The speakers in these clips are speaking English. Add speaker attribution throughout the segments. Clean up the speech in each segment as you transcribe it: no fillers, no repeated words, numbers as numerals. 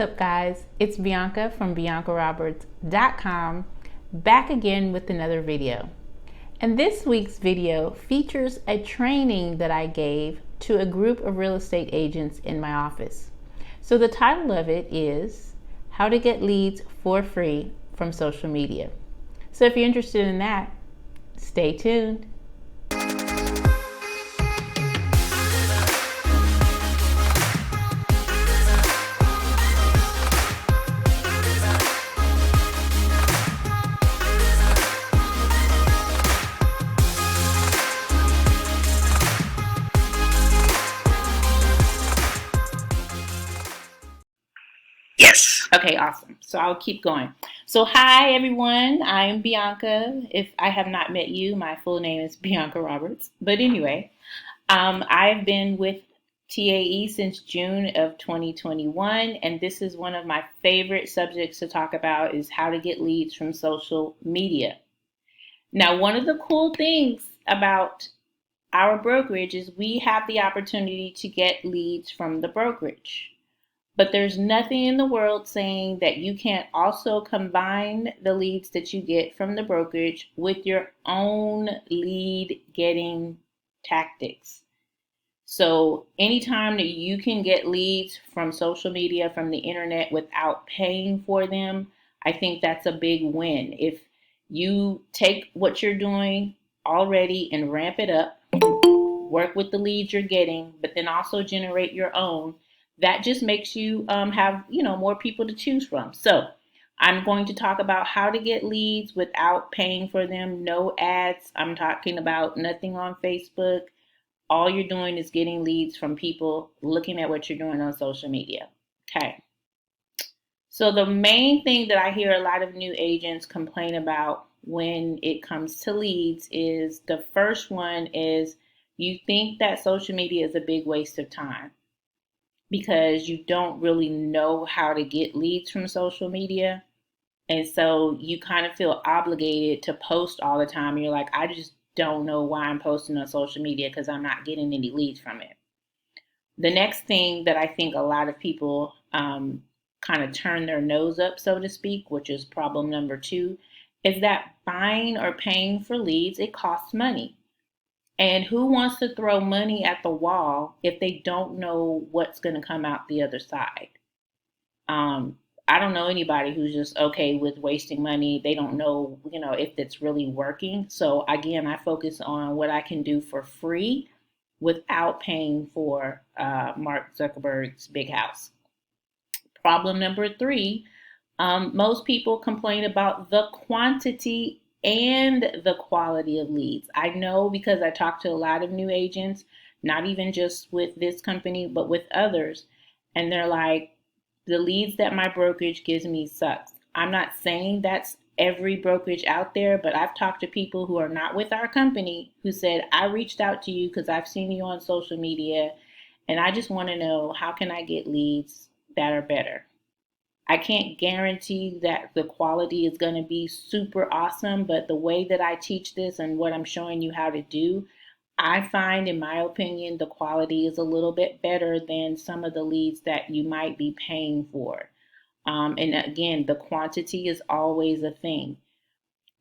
Speaker 1: What's up, guys? It's Bianca from BiancaRoberts.com, back again with another video. And this week's video features a training that I gave to a group of real estate agents in my office. So the title of it is How to Get Leads for Free from Social Media. So if you're interested in that, stay tuned.
Speaker 2: Yes.
Speaker 1: Okay, awesome. So I'll keep going. So hi, everyone. I'm Bianca. If I have not met you, my full name is Bianca Roberts. But anyway, I've been with TAE since June of 2021, and this is one of my favorite subjects to talk about is how to get leads from social media. Now, one of the cool things about our brokerage is we have the opportunity to get leads from the brokerage. But there's nothing in the world saying that you can't also combine the leads that you get from the brokerage with your own lead getting tactics. So anytime that you can get leads from social media, from the internet without paying for them, I think that's a big win. If you take what you're doing already and ramp it up, work with the leads you're getting, but then also generate your own, that just makes you have more people to choose from. So I'm going to talk about how to get leads without paying for them. No ads. I'm talking about nothing on Facebook. All you're doing is getting leads from people looking at what you're doing on social media. Okay. So the main thing that I hear a lot of new agents complain about when it comes to leads is the first one is you think that social media is a big waste of time, because you don't really know how to get leads from social media. And so you kind of feel obligated to post all the time. You're like, I just don't know why I'm posting on social media because I'm not getting any leads from it. The next thing that I think a lot of people kind of turn their nose up, so to speak, which is problem number 2, is that buying or paying for leads, it costs money. And who wants to throw money at the wall if they don't know what's going to come out the other side? I don't know anybody who's just okay with wasting money. They don't know, if it's really working. So again, I focus on what I can do for free without paying for Mark Zuckerberg's big house. Problem number 3, most people complain about the quantity and the quality of leads. I know because I talk to a lot of new agents, not even just with this company, but with others. And they're like, the leads that my brokerage gives me sucks. I'm not saying that's every brokerage out there, but I've talked to people who are not with our company who said, I reached out to you because I've seen you on social media and I just want to know, how can I get leads that are better? I can't guarantee that the quality is going to be super awesome, but the way that I teach this and what I'm showing you how to do, I find, in my opinion, the quality is a little bit better than some of the leads that you might be paying for. And again, the quantity is always a thing.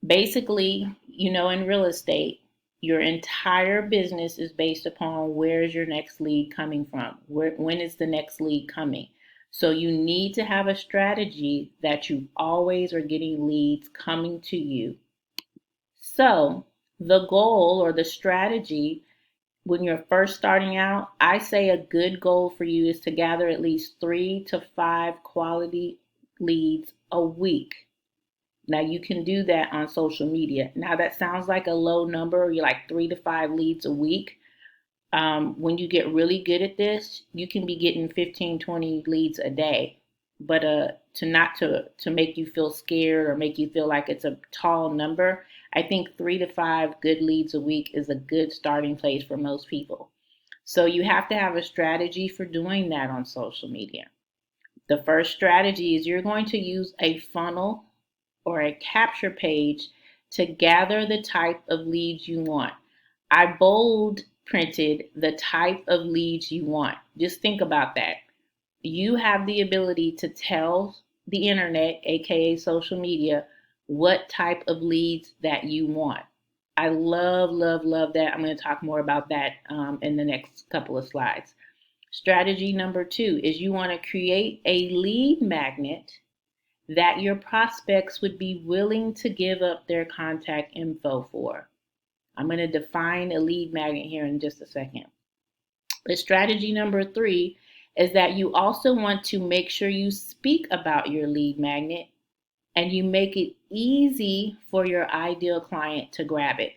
Speaker 1: Basically, in real estate, your entire business is based upon where is your next lead coming from? When is the next lead coming? So you need to have a strategy that you always are getting leads coming to you. So the goal or the strategy when you're first starting out, I say a good goal for you is to gather at least 3 to 5 quality leads a week. Now you can do that on social media. Now that sounds like a low number. You're like 3 to 5 leads a week. When you get really good at this, you can be getting 15, 20 leads a day. But to make you feel scared or make you feel like it's a tall number, I think 3 to 5 good leads a week is a good starting place for most people. So you have to have a strategy for doing that on social media. The first strategy is you're going to use a funnel or a capture page to gather the type of leads you want. I bold printed the type of leads you want. Just think about that. you have the ability to tell the internet, aka social media, what type of leads that you want. I love, love, love that. I'm going to talk more about that in the next couple of slides. Strategy number 2 is you want to create a lead magnet that your prospects would be willing to give up their contact info for. I'm going to define a lead magnet here in just a second. But strategy number 3 is that you also want to make sure you speak about your lead magnet and you make it easy for your ideal client to grab it.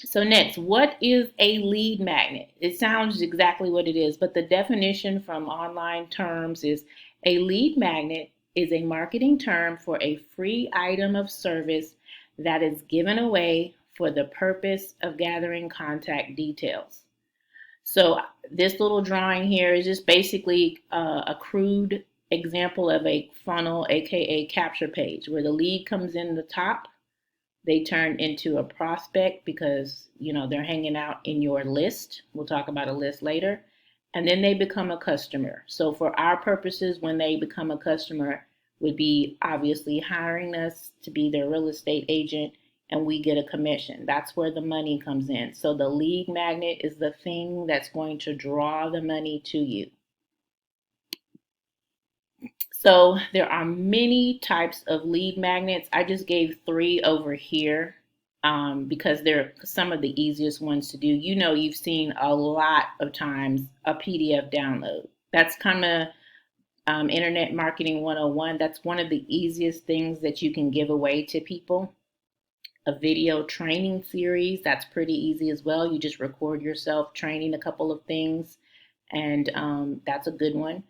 Speaker 1: So next, what is a lead magnet? It sounds exactly what it is, but the definition from online terms is a lead magnet is a marketing term for a free item of service that is given away for the purpose of gathering contact details. So this little drawing here is just basically a crude example of a funnel, aka capture page, where the lead comes in the top. They turn into a prospect because, they're hanging out in your list. We'll talk about a list later. And then they become a customer. So for our purposes, when they become a customer, would be obviously hiring us to be their real estate agent, and we get a commission. That's where the money comes in. So the lead magnet is the thing that's going to draw the money to you. So there are many types of lead magnets. I just gave 3 over here because they're some of the easiest ones to do. You've seen a lot of times a PDF download. That's kind of Internet Marketing 101. That's one of the easiest things that you can give away to people. A video training series, that's pretty easy as well. You just record yourself training a couple of things, and that's a good one.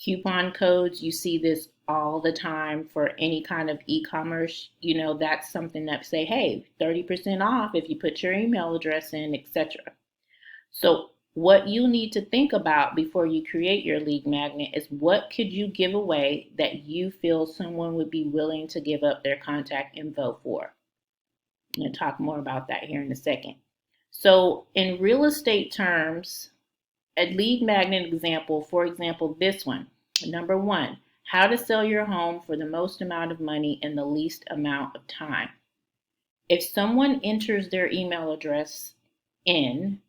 Speaker 1: Coupon codes, you see this all the time for any kind of e-commerce. That's something that say, hey, 30% off if you put your email address in, etc. So what you need to think about before you create your lead magnet is what could you give away that you feel someone would be willing to give up their contact info for. I'm going to talk more about that here in a second. So in real estate terms, a lead magnet example, for example, this one. Number 1, how to sell your home for the most amount of money in the least amount of time. If someone enters their email address in,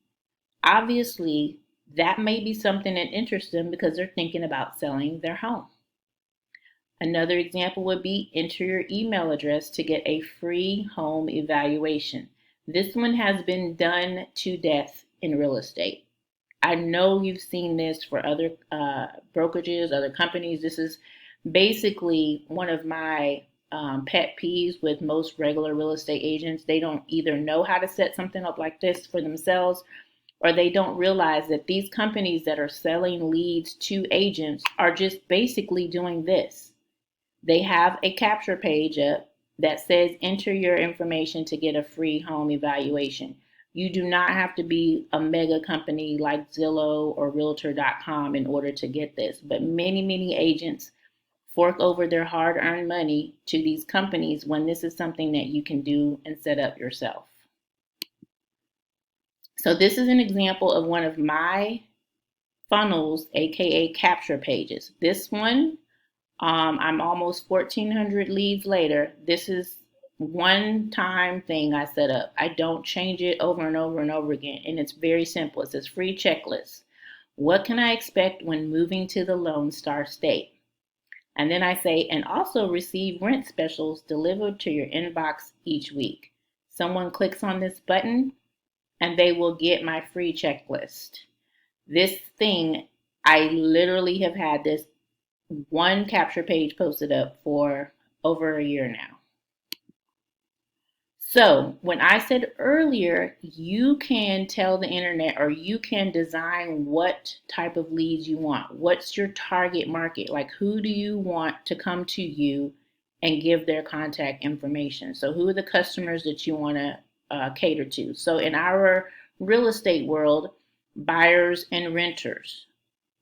Speaker 1: obviously that may be something that interests them because they're thinking about selling their home. Another example would be enter your email address to get a free home evaluation. This one has been done to death in real estate. I know you've seen this for other brokerages, other companies. This is basically one of my pet peeves with most regular real estate agents. They don't either know how to set something up like this for themselves, or they don't realize that these companies that are selling leads to agents are just basically doing this. They have a capture page up that says enter your information to get a free home evaluation. You do not have to be a mega company like Zillow or Realtor.com in order to get this, but many, many agents fork over their hard-earned money to these companies when this is something that you can do and set up yourself. So this is an example of one of my funnels, aka capture pages. This one, I'm almost 1,400 leads later. This is one time thing I set up. I don't change it over and over and over again. And it's very simple. It says free checklist. What can I expect when moving to the Lone Star State? And then I say, and also receive rent specials delivered to your inbox each week. Someone clicks on this button and they will get my free checklist. This thing, I literally have had this one capture page posted up for over a year now. So when I said earlier, you can tell the internet or you can design what type of leads you want. What's your target market? Like, who do you want to come to you and give their contact information? So who are the customers that you want to cater to? So in our real estate world, buyers and renters.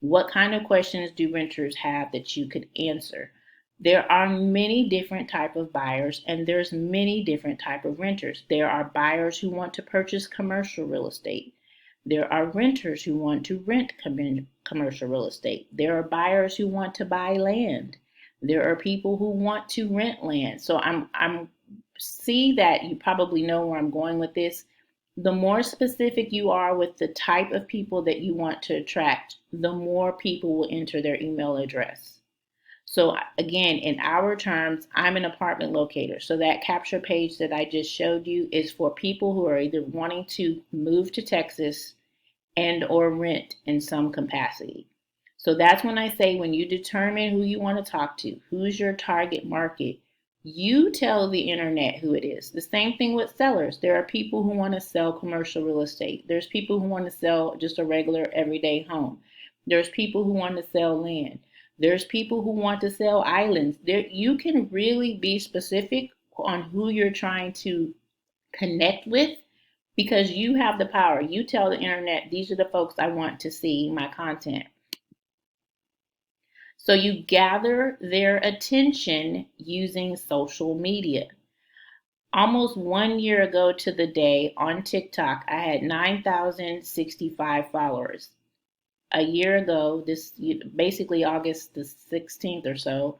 Speaker 1: What kind of questions do renters have that you could answer? There are many different type of buyers and there's many different type of renters. There are buyers who want to purchase commercial real estate. There are renters who want to rent commercial real estate. There are buyers who want to buy land. There are people who want to rent land. So I'm see that you probably know where I'm going with this. The more specific you are with the type of people that you want to attract, the more people will enter their email address. So again, in our terms, I'm an apartment locator. So that capture page that I just showed you is for people who are either wanting to move to Texas and or rent in some capacity. So that's when I say when you determine who you want to talk to, who's your target market, you tell the internet who it is. The same thing with sellers. There are people who want to sell commercial real estate. There's people who want to sell just a regular everyday home. There's people who want to sell land. There's people who want to sell islands. There, you can really be specific on who you're trying to connect with because you have the power. You tell the internet, these are the folks I want to see my content. So you gather their attention using social media. Almost 1 year ago to the day on TikTok, I had 9,065 followers. A year ago, this basically August the 16th or so,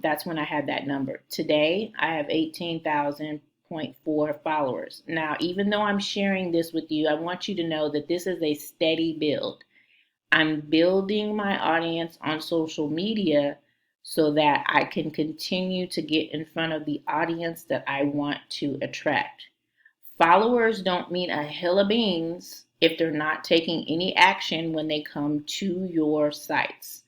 Speaker 1: that's when I had that number. Today, I have 18,000.4 followers. Now, even though I'm sharing this with you, I want you to know that this is a steady build. I'm building my audience on social media so that I can continue to get in front of the audience that I want to attract. Followers don't mean a hill of beans if they're not taking any action when they come to your sites.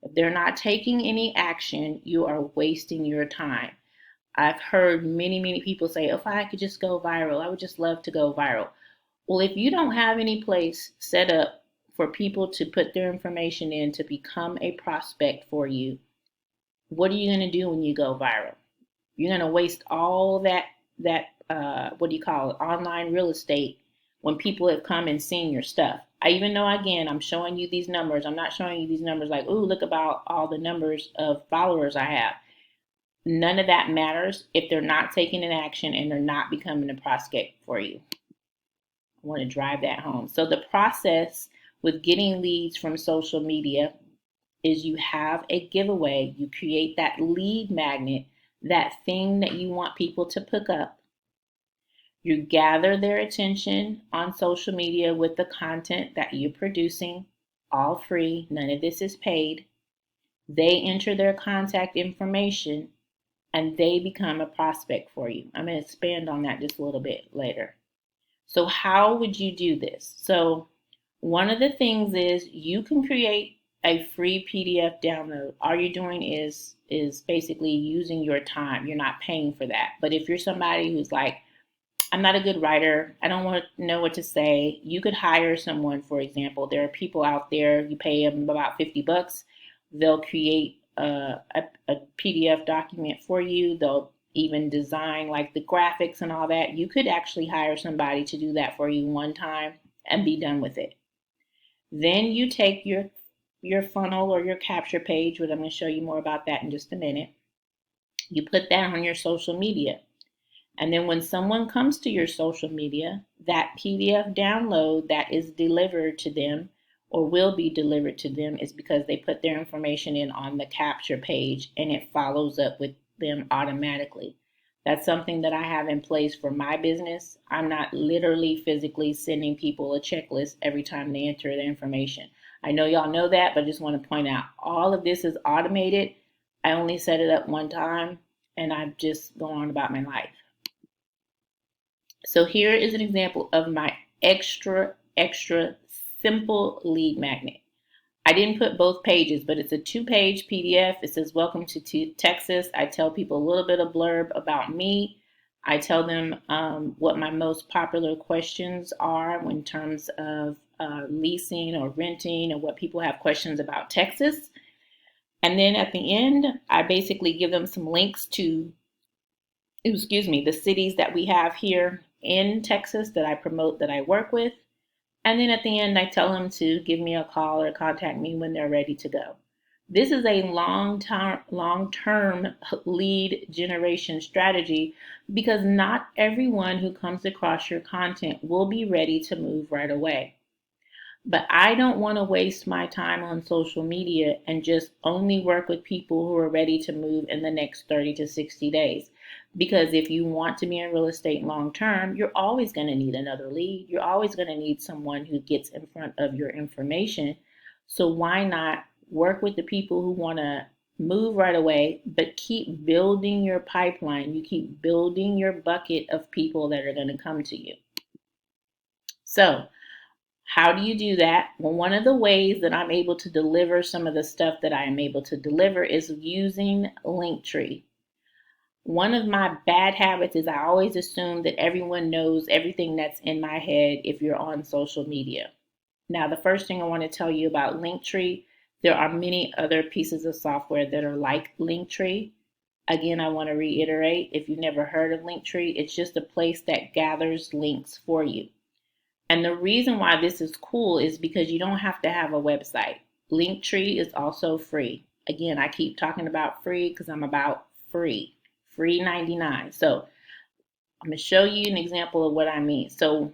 Speaker 1: If they're not taking any action, you are wasting your time. I've heard many people say, if I could just go viral, I would just love to go viral. Well, if you don't have any place set up for people to put their information in to become a prospect for you, what are you going to do when you go viral? You're going to waste all that what do you call it, online real estate when people have come and seen your stuff. I even know, again, I'm showing you these numbers. I'm not showing you these numbers like, ooh, look about all the numbers of followers I have. None of that matters if they're not taking an action and they're not becoming a prospect for you. I want to drive that home. So the process with getting leads from social media is you have a giveaway. You create that lead magnet, that thing that you want people to pick up. You gather their attention on social media with the content that you're producing, all free. None of this is paid. They enter their contact information and they become a prospect for you. I'm going to expand on that just a little bit later. So how would you do this? So one of the things is you can create a free PDF download. All you're doing is basically using your time. You're not paying for that. But if you're somebody who's like, I'm not a good writer, I don't want to know what to say, you could hire someone, for example. There are people out there, you pay them about $50. They'll create a PDF document for you. They'll even design like the graphics and all that. You could actually hire somebody to do that for you one time and be done with it. Then you take your funnel or your capture page, which I'm going to show you more about that in just a minute. You put that on your social media. And then when someone comes to your social media, that PDF download that is delivered to them or will be delivered to them is because they put their information in on the capture page and it follows up with them automatically. That's something that I have in place for my business. I'm not literally physically sending people a checklist every time they enter their information. I know y'all know that, but I just want to point out all of this is automated. I only set it up one time and I've just gone on about my life. So here is an example of my extra simple lead magnet. I didn't put both pages, but it's a 2-page PDF. It says, welcome to Texas. I tell people a little bit of blurb about me. I tell them what my most popular questions are in terms of leasing or renting or what people have questions about Texas. And then at the end, I basically give them some links to, the cities that we have here in Texas that I promote, that I work with. And then at the end, I tell them to give me a call or contact me when they're ready to go. This is a long-term lead generation strategy because not everyone who comes across your content will be ready to move right away. But I don't want to waste my time on social media and just only work with people who are ready to move in the next 30 to 60 days. Because if you want to be in real estate long term, you're always going to need another lead. You're always going to need someone who gets in front of your information. So why not work with the people who want to move right away, but keep building your pipeline? You keep building your bucket of people that are going to come to you. So, how do you do that? Well, one of the ways that I'm able to deliver some of the stuff that I am able to deliver is using Linktree. One of my bad habits is I always assume that everyone knows everything that's in my head if you're on social media. Now, the first thing I want to tell you about Linktree, there are many other pieces of software that are like Linktree. Again, I want to reiterate, if you've never heard of Linktree, it's just a place that gathers links for you. And the reason why this is cool is because you don't have to have a website. Linktree is also free. Again, I keep talking about free because I'm about free. Free 99. So I'm going to show you an example of what I mean. So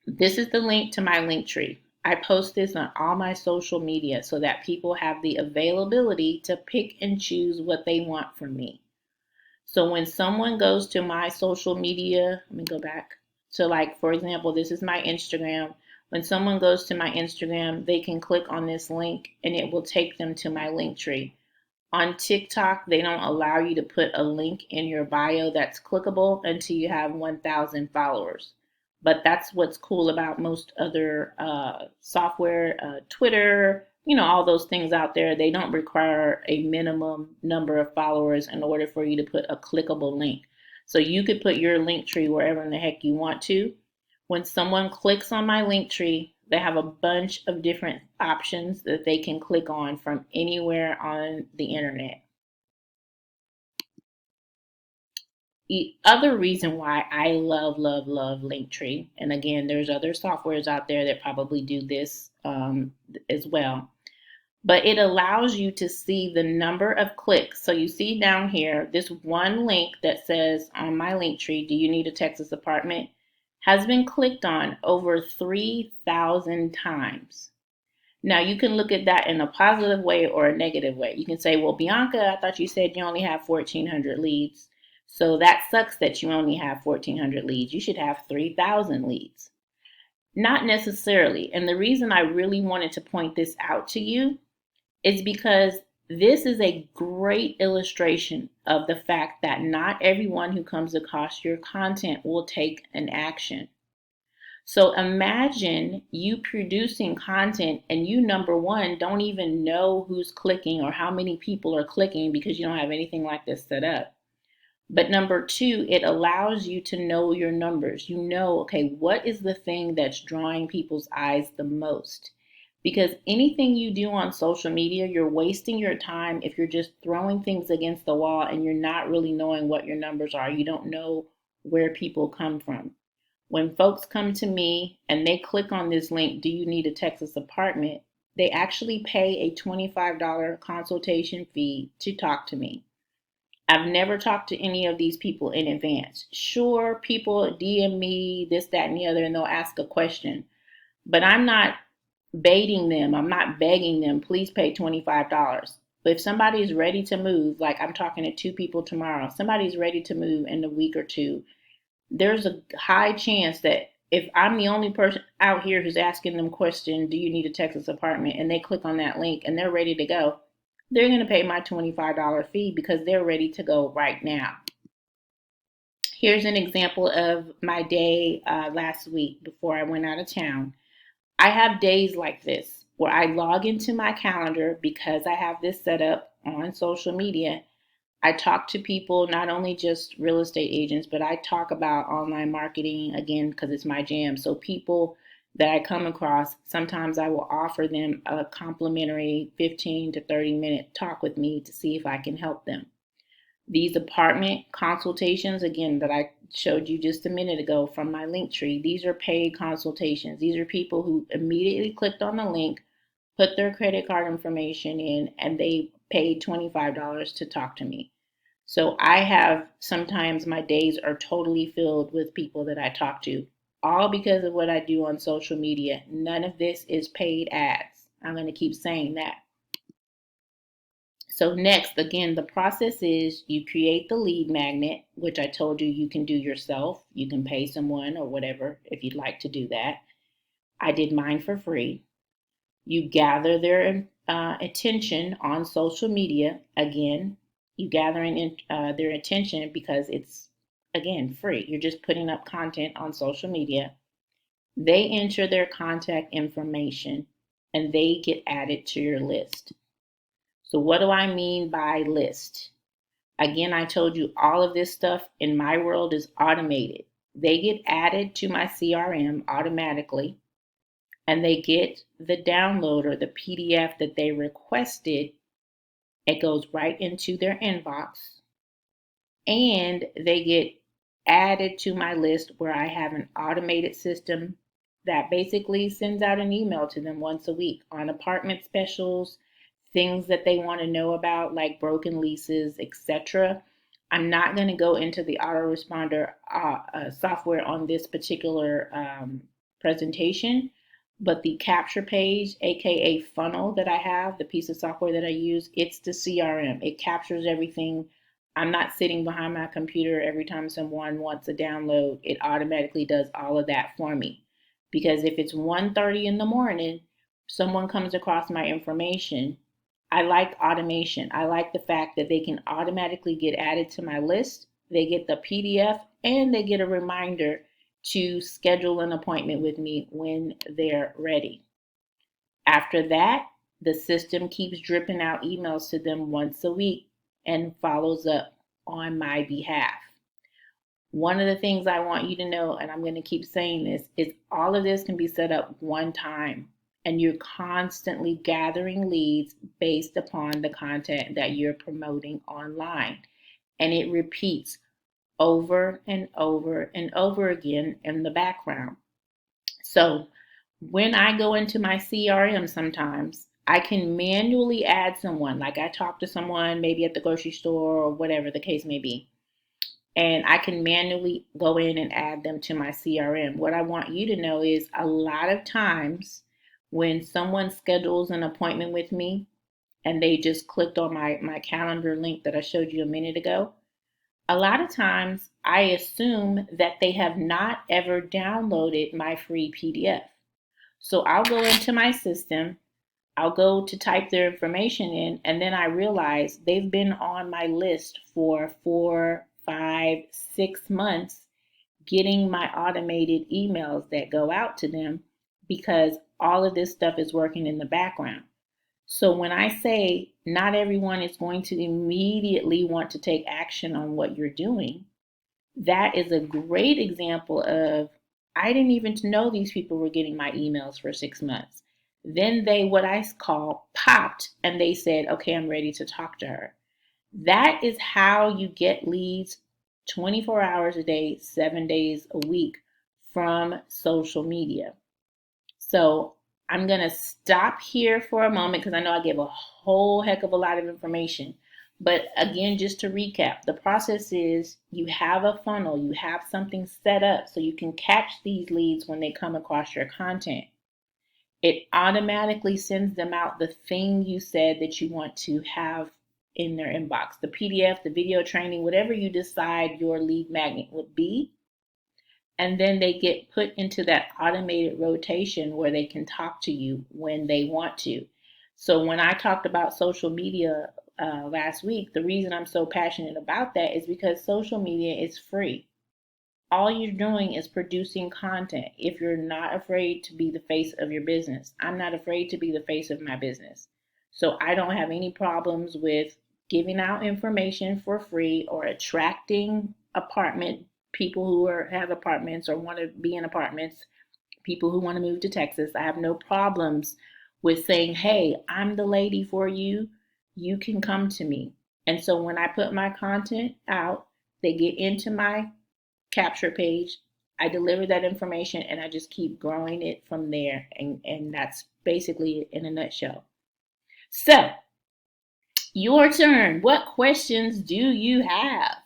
Speaker 1: this is the link to my Linktree. I post this on all my social media so that people have the availability to pick and choose what they want from me. So when someone goes to my social media, let me go back. So like, for example, this is my Instagram. When someone goes to my Instagram, they can click on this link and it will take them to my Linktree. On TikTok, they don't allow you to put a link in your bio that's clickable until you have 1,000 followers. But that's what's cool about most other software, Twitter, all those things out there. They don't require a minimum number of followers in order for you to put a clickable link. So you could put your link tree wherever in the heck you want to. When someone clicks on my link tree, they have a bunch of different options that they can click on from anywhere on the internet. The other reason why I love Linktree, and again, there's other softwares out there that probably do this as well, but it allows you to see the number of clicks. So you see down here, this one link that says on my Linktree, do you need a Texas apartment, has been clicked on over 3,000 times. Now you can look at that in a positive way or a negative way. You can say, well, Bianca, I thought you said you only have 1,400 leads. So that sucks that you only have 1,400 leads. You should have 3,000 leads. Not necessarily. And the reason I really wanted to point this out to you is because this is a great illustration of the fact that not everyone who comes across your content will take an action. So imagine you producing content and you, number one, don't even know who's clicking or how many people are clicking because you don't have anything like this set up. But number two, it allows you to know your numbers. You know, okay, what is the thing that's drawing people's eyes the most? Because anything you do on social media, you're wasting your time if you're just throwing things against the wall and you're not really knowing what your numbers are. You don't know where people come from. When folks come to me and they click on this link, do you need a Texas apartment? They actually pay a $25 consultation fee to talk to me. I've never talked to any of these people in advance. Sure, people DM me, this, that, and the other, and they'll ask a question. But I'm not baiting them. I'm not begging them, please pay $25. But if somebody's ready to move, like I'm talking to two people tomorrow, somebody's ready to move in a week or two, there's a high chance that if I'm the only person out here who's asking them question, do you need a Texas apartment? And they click on that link and they're ready to go, they're going to pay my $25 fee because they're ready to go right now. Here's an example of my day last week before I went out of town. I have days like this where I log into my calendar because I have this set up on social media. I talk to people, not only just real estate agents, but I talk about online marketing again because it's my jam. So people that I come across, sometimes I will offer them a complimentary 15 to 30-minute talk with me to see if I can help them. These apartment consultations, again, that I showed you just a minute ago from my link tree, these are paid consultations. These are people who immediately clicked on the link, put their credit card information in, and they paid $25 to talk to me. So I have sometimes my days are totally filled with people that I talk to, all because of what I do on social media. None of this is paid ads. I'm going to keep saying that. So next, again, the process is you create the lead magnet, which I told you you can do yourself. You can pay someone or whatever if you'd like to do that. I did mine for free. You gather their attention on social media. Again, you gathering their attention because it's, again, free. You're just putting up content on social media. They enter their contact information and they get added to your list. So what do I mean by list? Again, I told you all of this stuff in my world is automated. They get added to my CRM automatically, and they get the download or the PDF that they requested. It goes right into their inbox, and they get added to my list where I have an automated system that basically sends out an email to them once a week on apartment specials, things that they want to know about, like broken leases, etc. I'm not going to go into the autoresponder software on this particular presentation, but the capture page, aka funnel that I have, the piece of software that I use, it's the CRM. It captures everything. I'm not sitting behind my computer every time someone wants a download. It automatically does all of that for me. Because if it's 1:30 in the morning, someone comes across my information, I like automation. I like the fact that they can automatically get added to my list. They get the PDF and they get a reminder to schedule an appointment with me when they're ready. After that, the system keeps dripping out emails to them once a week and follows up on my behalf. One of the things I want you to know, and I'm going to keep saying this, is all of this can be set up one time, and you're constantly gathering leads based upon the content that you're promoting online. And it repeats over and over and over again in the background. So when I go into my CRM sometimes, I can manually add someone, like I talk to someone maybe at the grocery store or whatever the case may be, and I can manually go in and add them to my CRM. What I want you to know is a lot of times when someone schedules an appointment with me and they just clicked on my calendar link that I showed you a minute ago, a lot of times I assume that they have not ever downloaded my free PDF. So I'll go into my system, I'll go to type their information in, and then I realize they've been on my list for 4, 5, 6 months getting my automated emails that go out to them because all of this stuff is working in the background. So when I say not everyone is going to immediately want to take action on what you're doing, that is a great example of I didn't even know these people were getting my emails for 6 months. Then they, what I call, popped and they said, okay, I'm ready to talk to her. That is how you get leads 24 hours a day, 7 days a week from social media. So I'm going to stop here for a moment because I know I gave a whole heck of a lot of information. But again, just to recap, the process is you have a funnel, you have something set up so you can catch these leads when they come across your content. It automatically sends them out the thing you said that you want to have in their inbox, the PDF, the video training, whatever you decide your lead magnet would be. And then they get put into that automated rotation where they can talk to you when they want to. So when I talked about social media last week, the reason I'm so passionate about that is because social media is free. All you're doing is producing content. If you're not afraid to be the face of your business, I'm not afraid to be the face of my business. So I don't have any problems with giving out information for free or attracting apartment people who have apartments or want to be in apartments, people who want to move to Texas. I have no problems with saying, hey, I'm the lady for you. You can come to me. And so when I put my content out, they get into my capture page. I deliver that information and I just keep growing it from there. And that's basically it in a nutshell. So, your turn. What questions do you have?